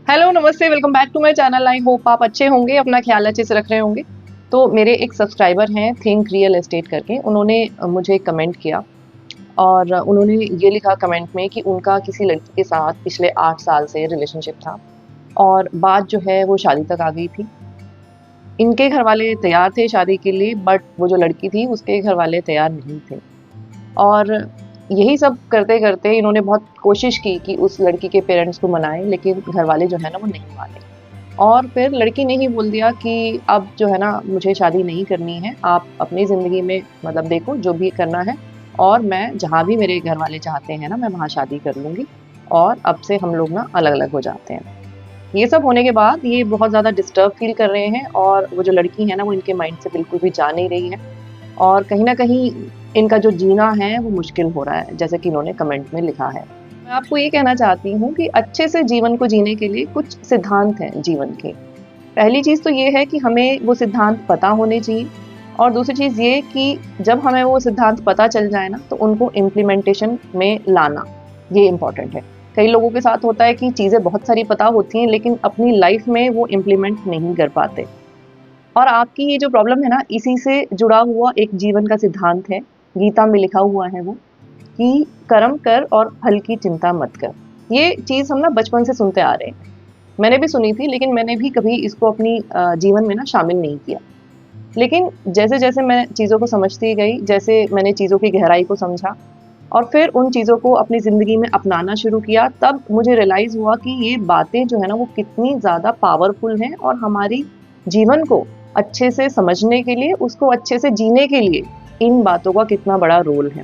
Hello नमस्ते, welcome back to my channel. I hope आप अच्छे होंगे, अपना ख्याल अच्छे से रख रहे होंगे। तो मेरे एक सब्सक्राइबर हैं थिंक रियल एस्टेट करके, उन्होंने मुझे कमेंट किया और उन्होंने ये लिखा कमेंट में कि उनका किसी लड़की के साथ पिछले 8 साल से रिलेशनशिप था और बात जो है वो शादी तक आ गई थी। इनके घर वाले तैयार थे शादी के लिए, बट वो जो लड़की थी उसके घर वाले तैयार नहीं थे। और यही सब करते-करते इन्होंने बहुत कोशिश की कि उस लड़की के पेरेंट्स को मनाएँ, लेकिन घर वाले जो है ना वो नहीं माने। और फिर लड़की ने ही बोल दिया कि अब जो है ना मुझे शादी नहीं करनी है, आप अपनी ज़िंदगी में मतलब देखो जो भी करना है, और मैं जहाँ भी मेरे घर वाले चाहते हैं ना मैं वहाँ शादी कर लूँगी और अब से हम लोग ना अलग-अलग हो जाते हैं। ये सब होने के बाद ये बहुत ज़्यादा डिस्टर्ब फ़ील कर रहे हैं और वो जो लड़की है ना वो इनके माइंड से बिल्कुल भी जा नहीं रही है और कहीं न कहीं इनका जो जीना है वो मुश्किल हो रहा है, जैसे कि इन्होंने कमेंट में लिखा है। मैं आपको ये कहना चाहती हूँ कि अच्छे से जीवन को जीने के लिए कुछ सिद्धांत हैं जीवन के। पहली चीज़ तो ये है कि हमें वो सिद्धांत पता होने चाहिए और दूसरी चीज़ ये कि जब हमें वो सिद्धांत पता चल जाए ना, तो उनको इम्प्लीमेंटेशन में लाना, ये इम्पोर्टेंट है। कई लोगों के साथ होता है कि चीज़ें बहुत सारी पता होती हैं, लेकिन अपनी लाइफ़ में वो इम्प्लीमेंट नहीं कर पाते। और आपकी ये जो प्रॉब्लम है ना, इसी से जुड़ा हुआ एक जीवन का सिद्धांत है, गीता में लिखा हुआ है वो, कि कर्म कर और फल की चिंता मत कर। ये चीज़ हम ना बचपन से सुनते आ रहे हैं। मैंने भी सुनी थी, लेकिन मैंने भी कभी इसको अपनी जीवन में ना शामिल नहीं किया। लेकिन जैसे-जैसे मैं चीज़ों को समझती गई, जैसे मैंने चीज़ों की गहराई को समझा और फिर उन चीज़ों को अपनी ज़िंदगी में अपनाना शुरू किया, तब मुझे रियलाइज़ हुआ कि ये बातें जो है ना, वो कितनी ज़्यादा पावरफुल हैं और हमारी जीवन को अच्छे से समझने के लिए, उसको अच्छे से जीने के लिए, इन बातों का कितना बड़ा रोल है।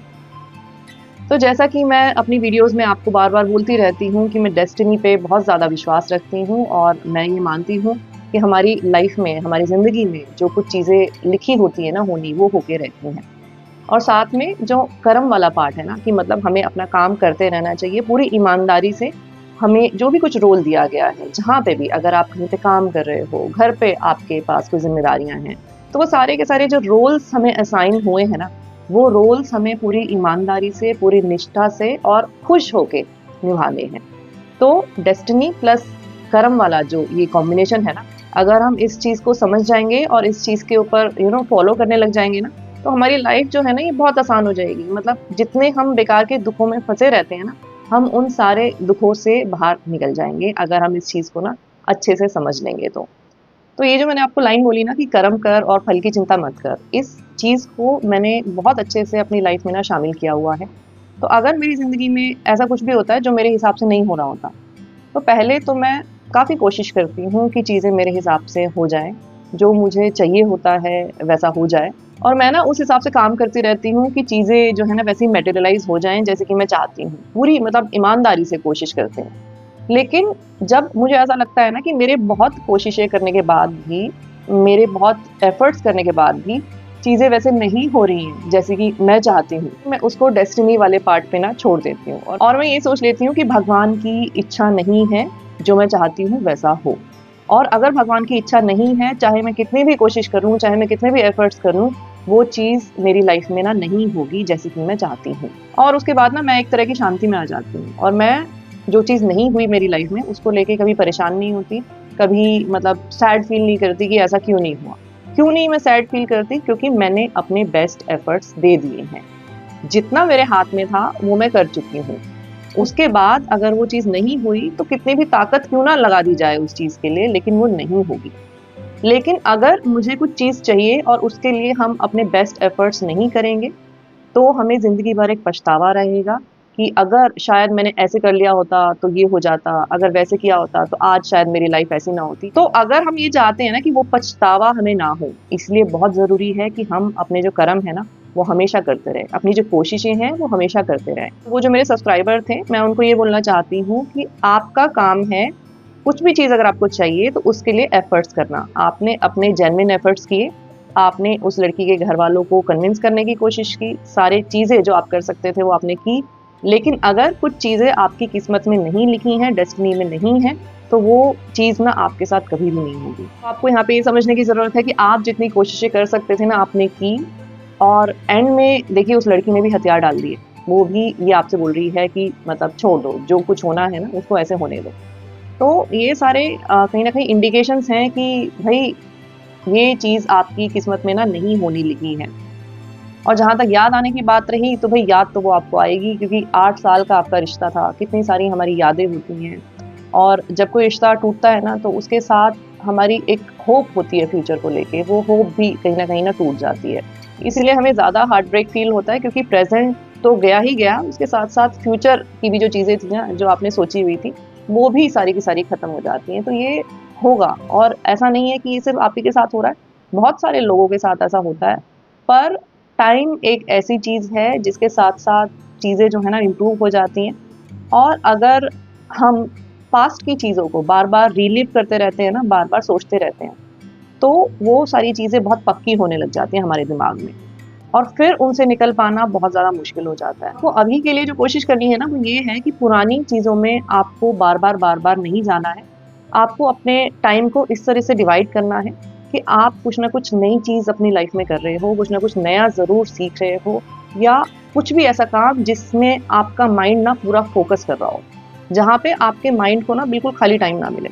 तो जैसा कि मैं अपनी वीडियोज़ में आपको बार-बार बोलती रहती हूँ कि मैं डेस्टिनी पे बहुत ज़्यादा विश्वास रखती हूँ और मैं ये मानती हूँ कि हमारी लाइफ़ में, हमारी ज़िंदगी में जो कुछ चीज़ें लिखी होती हैं ना होनी, वो होके रहती हैं। और साथ में जो कर्म वाला पार्ट है ना कि मतलब हमें अपना काम करते रहना चाहिए पूरी ईमानदारी से। हमें जो भी कुछ रोल दिया गया है, जहाँ पे भी अगर आप कहीं पे काम कर रहे हो, घर पे आपके पास कोई ज़िम्मेदारियाँ हैं, तो वो सारे के सारे जो रोल्स हमें असाइन हुए हैं ना, वो रोल्स हमें पूरी ईमानदारी से, पूरी निष्ठा से और खुश होके निभाने हैं। तो डेस्टिनी प्लस कर्म वाला जो ये कॉम्बिनेशन है ना, अगर हम इस चीज़ को समझ जाएँगे और इस चीज़ के ऊपर फ़ॉलो करने लग जाएँगे ना, तो हमारी लाइफ़ जो है ना ये बहुत आसान हो जाएगी। मतलब जितने हम बेकार के दुखों में फँसे रहते हैं ना, हम उन सारे दुखों से बाहर निकल जाएँगे अगर हम इस चीज़ को ना अच्छे से समझ लेंगे तो। तो ये जो मैंने आपको लाइन बोली ना कि कर्म कर और फल की चिंता मत कर, इस चीज़ को मैंने बहुत अच्छे से अपनी लाइफ़ में ना शामिल किया हुआ है। तो अगर मेरी ज़िंदगी में ऐसा कुछ भी होता है जो मेरे हिसाब से नहीं हो रहा होता, तो पहले तो मैं काफ़ी कोशिश करती हूँ कि चीज़ें मेरे हिसाब से हो जाएँ, जो मुझे चाहिए होता है वैसा हो जाए और मैं ना उस हिसाब से काम करती रहती हूँ कि चीज़ें जो है ना वैसे ही मैटेरियलाइज़ हो जाएँ जैसे कि मैं चाहती हूँ। पूरी मतलब ईमानदारी से कोशिश करती हूँ। लेकिन जब मुझे ऐसा लगता है ना कि मेरे बहुत कोशिशें करने के बाद भी, मेरे बहुत एफ़र्ट्स करने के बाद भी चीज़ें वैसे नहीं हो रही हैं, जैसे कि मैं चाहती हूँ, मैं उसको डेस्टिनी वाले पार्ट पे ना छोड़ देती हूँ और मैं ये सोच लेती हूँ कि भगवान की इच्छा नहीं है, जो मैं चाहती हूँ वैसा हो। और अगर भगवान की इच्छा नहीं है, चाहे मैं कितनी भी कोशिश करूँ, चाहे मैं कितने भी एफ़र्ट्स करूँ, वो चीज़ मेरी लाइफ़ में ना नहीं होगी जैसे कि मैं चाहती हूँ। और उसके बाद ना मैं एक तरह की शांति में आ जाती हूँ और मैं जो चीज़ नहीं हुई मेरी लाइफ़ में, उसको लेके कभी परेशान नहीं होती, कभी मतलब सैड फ़ील नहीं करती कि ऐसा क्यों नहीं हुआ। क्यों नहीं मैं सैड फ़ील करती? क्योंकि मैंने अपने बेस्ट एफ़र्ट्स दे दिए हैं। जितना मेरे हाथ में था, वो मैं कर चुकी हूँ। उसके बाद अगर वो चीज़ नहीं हुई, तो कितनी भी ताकत क्यों ना लगा दी जाए उस चीज़ के लिए, लेकिन वो नहीं होगी। लेकिन अगर मुझे कुछ चीज़ चाहिए और उसके लिए हम अपने बेस्ट एफ़र्ट्स नहीं करेंगे, तो हमें ज़िंदगी भर एक पछतावा रहेगा कि अगर शायद मैंने ऐसे कर लिया होता तो ये हो जाता, अगर वैसे किया होता तो आज शायद मेरी लाइफ़ ऐसी ना होती। तो अगर हम ये चाहते हैं ना कि वो पछतावा हमें ना हो, इसलिए बहुत ज़रूरी है कि हम अपने जो कर्म है ना, वो हमेशा करते रहें। अपनी जो कोशिशें हैं, वो हमेशा करते रहें। वो जो मेरे सब्सक्राइबर थे, मैं उनको ये बोलना चाहती हूँ कि आपका काम है, कुछ भी चीज़ अगर आपको चाहिए तो उसके लिए एफ़र्ट्स करना। आपने अपने जेन्युइन एफ़र्ट्स किए, आपने उस लड़की के घरवालों को कन्विंस करने की कोशिश की, सारी चीज़ें जो आप कर सकते थे वो आपने की। लेकिन अगर कुछ चीज़ें आपकी किस्मत में नहीं लिखी हैं, डेस्टिनी में नहीं हैं, तो वो चीज़ ना आपके साथ कभी भी नहीं होगी। तो आपको यहाँ पे ये समझने की ज़रूरत है कि आप जितनी कोशिशें कर सकते थे ना आपने की और एंड में देखिए उस लड़की ने भी हथियार डाल दिए। वो भी ये आपसे बोल रही है कि मतलब छोड़ दो, जो कुछ होना है ना उसको ऐसे होने दो। तो ये सारे कहीं ना कहीं इंडिकेशंस हैं कि भाई ये चीज़ आपकी किस्मत में ना नहीं होनी लिखी है। और जहाँ तक याद आने की बात रही, तो भाई याद तो वो आपको आएगी, क्योंकि 8 साल का आपका रिश्ता था, कितनी सारी हमारी यादें होती हैं। और जब कोई रिश्ता टूटता है ना, तो उसके साथ हमारी एक होप होती है फ्यूचर को लेके, वो होप भी कहीं ना टूट जाती है। इसलिए हमें ज़्यादा हार्ट ब्रेक फील होता है, क्योंकि प्रेजेंट तो गया ही गया, उसके साथ साथ फ्यूचर की भी जो चीज़ें थी ना, जो आपने सोची हुई थी, वो भी सारी की सारी खत्म हो जाती हैं। तो ये होगा, और ऐसा नहीं है कि ये सिर्फ आप ही के साथ हो रहा है, बहुत सारे लोगों के साथ ऐसा होता है। पर टाइम एक ऐसी चीज़ है जिसके साथ साथ चीज़ें जो है ना इम्प्रूव हो जाती हैं। और अगर हम पास्ट की चीज़ों को बार बार रिलीव करते रहते हैं ना, बार बार सोचते रहते हैं, तो वो सारी चीज़ें बहुत पक्की होने लग जाती हैं हमारे दिमाग में, और फिर उनसे निकल पाना बहुत ज़्यादा मुश्किल हो जाता है। तो अभी के लिए जो कोशिश करनी है ना, वो ये है कि पुरानी चीज़ों में आपको बार बार नहीं जाना है। आपको अपने टाइम को इस तरह से डिवाइड करना है कि आप कुछ ना कुछ नई चीज़ अपनी लाइफ में कर रहे हो, कुछ ना कुछ नया ज़रूर सीख रहे हो, या कुछ भी ऐसा काम जिसमें आपका माइंड ना पूरा फोकस कर रहा हो, जहाँ पे आपके माइंड को ना बिल्कुल खाली टाइम ना मिले।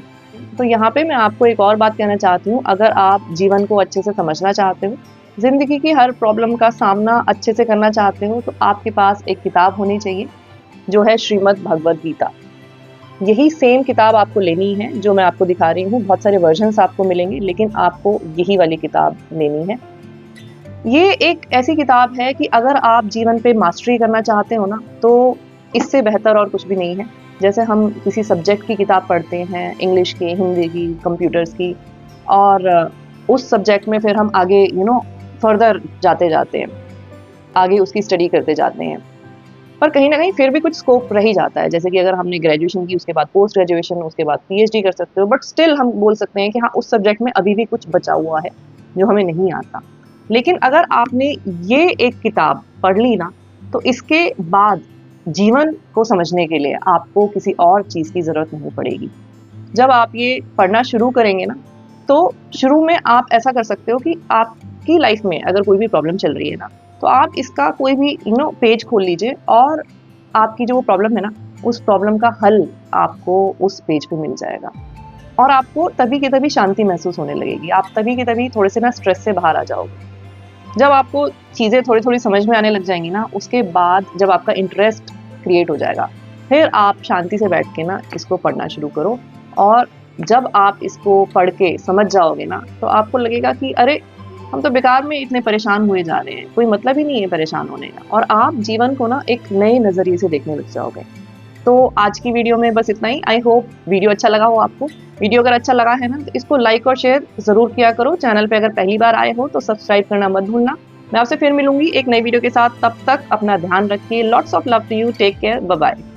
तो यहाँ पे मैं आपको एक और बात कहना चाहती हूँ, अगर आप जीवन को अच्छे से समझना चाहते हो, ज़िंदगी की हर प्रॉब्लम का सामना अच्छे से करना चाहते हो, तो आपके पास एक किताब होनी चाहिए, जो है श्रीमद् भगवद गीता। यही सेम किताब आपको लेनी है जो मैं आपको दिखा रही हूँ। बहुत सारे वर्जन्स आपको मिलेंगे, लेकिन आपको यही वाली किताब लेनी है। ये एक ऐसी किताब है कि अगर आप जीवन पे मास्टरी करना चाहते हो ना, तो इससे बेहतर और कुछ भी नहीं है। जैसे हम किसी सब्जेक्ट की किताब पढ़ते हैं, इंग्लिश की, हिंदी की, कंप्यूटर्स की, और उस सब्जेक्ट में फिर हम आगे फर्दर जाते हैं, आगे उसकी स्टडी करते जाते हैं। पर कहीं ना कहीं फिर भी कुछ स्कोप रह ही जाता है। जैसे कि अगर हमने ग्रेजुएशन की, उसके बाद पोस्ट ग्रेजुएशन, उसके बाद पीएचडी कर सकते हो, बट स्टिल हम बोल सकते हैं कि हाँ, उस सब्जेक्ट में अभी भी कुछ बचा हुआ है जो हमें नहीं आता। लेकिन अगर आपने ये एक किताब पढ़ ली ना, तो इसके बाद जीवन को समझने के लिए आपको किसी और चीज़ की ज़रूरत नहीं पड़ेगी। जब आप ये पढ़ना शुरू करेंगे ना, तो शुरू में आप ऐसा कर सकते हो कि आपकी लाइफ में अगर कोई भी प्रॉब्लम चल रही है ना, तो आप इसका कोई भी पेज खोल लीजिए, और आपकी जो प्रॉब्लम है ना, उस प्रॉब्लम का हल आपको उस पेज पे मिल जाएगा। और आपको तभी के तभी शांति महसूस होने लगेगी। आप तभी के तभी थोड़े से ना स्ट्रेस से बाहर आ जाओगे। जब आपको चीज़ें थोड़ी-थोड़ी समझ में आने लग जाएँगी ना, उसके बाद जब आपका इंटरेस्ट क्रिएट हो जाएगा, फिर आप शांति से बैठ के ना इसको पढ़ना शुरू करो। और जब आप इसको पढ़ के समझ जाओगे ना, तो आपको लगेगा कि अरे! हम तो बेकार में इतने परेशान हुए जा रहे हैं, कोई मतलब ही नहीं है परेशान होने का, और आप जीवन को ना एक नए नज़रिए से देखने लग जाओगे। तो आज की वीडियो में बस इतना ही। आई होप वीडियो अच्छा लगा हो आपको। वीडियो अगर अच्छा लगा है ना, तो इसको लाइक और शेयर ज़रूर किया करो। चैनल पे अगर पहली बार आए हो तो सब्सक्राइब करना मत भूलना। मैं आपसे फिर मिलूंगी एक नई वीडियो के साथ। तब तक अपना ध्यान रखिए। Lots of love to you. Take care. Bye bye.